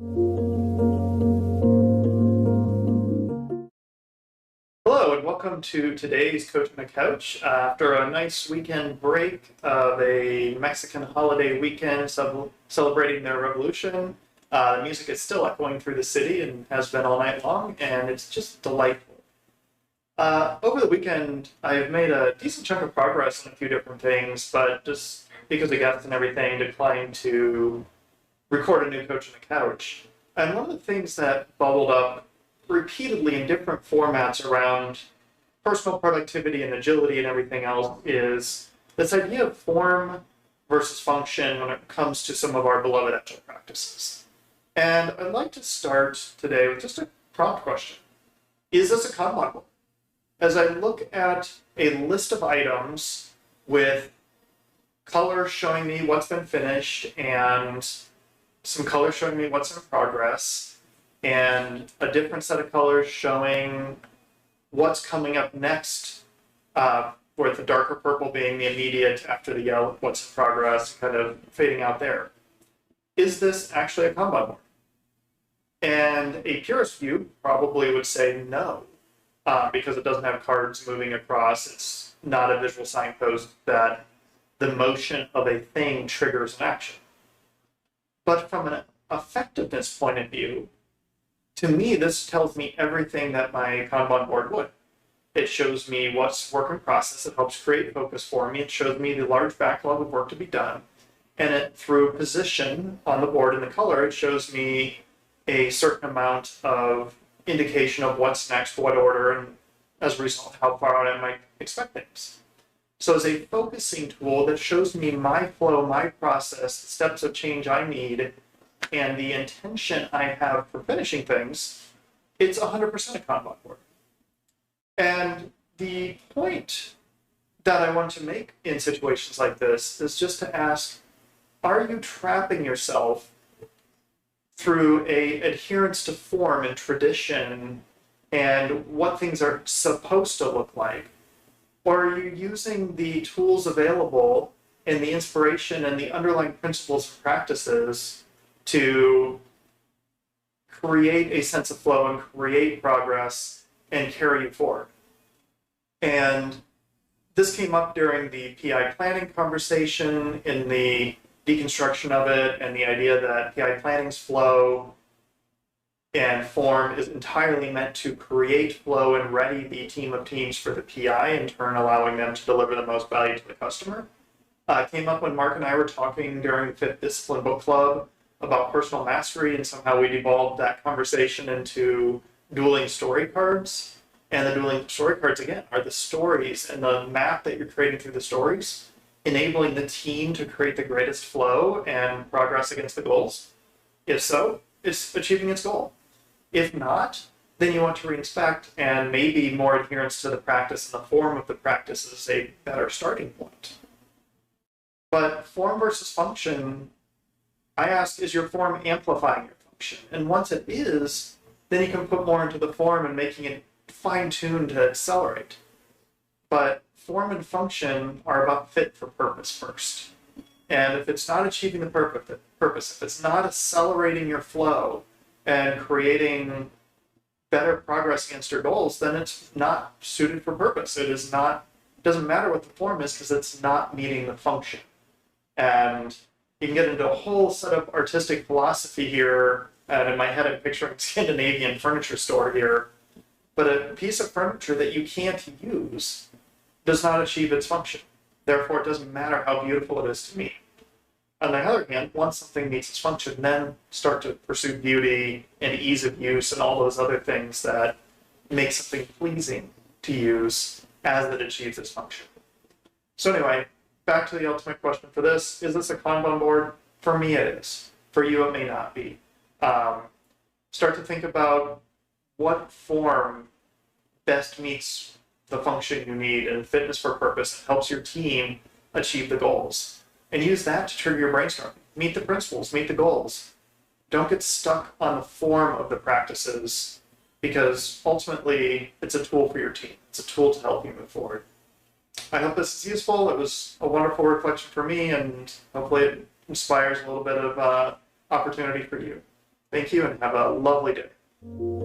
Hello and welcome to today's Coach on the Couch. After a nice weekend break of a Mexican holiday weekend celebrating their revolution, the music is still echoing through the city and has been all night long, and it's just delightful. Over the weekend, I've made a decent chunk of progress on a few different things, but just because of guests and everything, declined to record a new Coach on the Couch. And one of the things that bubbled up repeatedly in different formats around personal productivity and agility and everything else is this idea of form versus function when it comes to some of our beloved agile practices. And I'd like to start today with just a prompt question. Is this a kanban board? As I look at a list of items with colors showing me what's been finished and some colors showing me what's in progress, and a different set of colors showing what's coming up next, with the darker purple being the immediate after the yellow, what's in progress, kind of fading out there. Is this actually a kanban board? And a purist view probably would say no, because it doesn't have cards moving across. It's not a visual signpost that the motion of a thing triggers an action. But from an effectiveness point of view, to me, this tells me everything that my Kanban board would. It shows me what's work in process. It helps create focus for me. It shows me the large backlog of work to be done. And through position on the board in the color, it shows me a certain amount of indication of what's next, what order, and as a result, how far out I might expect things. So as a focusing tool that shows me my flow, my process, the steps of change I need, and the intention I have for finishing things, it's 100% a Kanban board. And the point that I want to make in situations like this is just to ask, are you trapping yourself through a adherence to form and tradition and what things are supposed to look like? Or are you using the tools available and the inspiration and the underlying principles and practices to create a sense of flow and create progress and carry you forward? And this came up during the PI planning conversation in the deconstruction of it, and the idea that PI planning's flow and form is entirely meant to create flow and ready the team of teams for the PI, in turn allowing them to deliver the most value to the customer. Came up when Mark and I were talking during the Fifth Discipline Book Club about personal mastery, and somehow we devolved that conversation into dueling story cards. And the dueling story cards, again, are the stories and the map that you're creating through the stories, enabling the team to create the greatest flow and progress against the goals. If so, it's achieving its goal. If not, then you want to reinspect, and maybe more adherence to the practice and the form of the practice is a better starting point. But form versus function, I ask, is your form amplifying your function? And once it is, then you can put more into the form and making it fine-tuned to accelerate. But form and function are about fit for purpose first. And if it's not achieving the purpose, if it's not accelerating your flow and creating better progress against your goals, then it's not suited for purpose. It doesn't matter what the form is, because it's not meeting the function. And you can get into a whole set of artistic philosophy here, and in my head I'm picturing a Scandinavian furniture store here, but a piece of furniture that you can't use does not achieve its function. Therefore, it doesn't matter how beautiful it is to me. On the other hand, once something meets its function, then start to pursue beauty and ease of use and all those other things that make something pleasing to use as it achieves its function. So anyway, back to the ultimate question for this. Is this a Kanban board? For me, it is. For you, it may not be. Start to think about what form best meets the function you need and fitness for purpose and helps your team achieve the goals. And use that to trigger your brainstorming. Meet the principles, meet the goals. Don't get stuck on the form of the practices, because ultimately it's a tool for your team. It's a tool to help you move forward. I hope this is useful. It was a wonderful reflection for me, and hopefully it inspires a little bit of opportunity for you. Thank you and have a lovely day.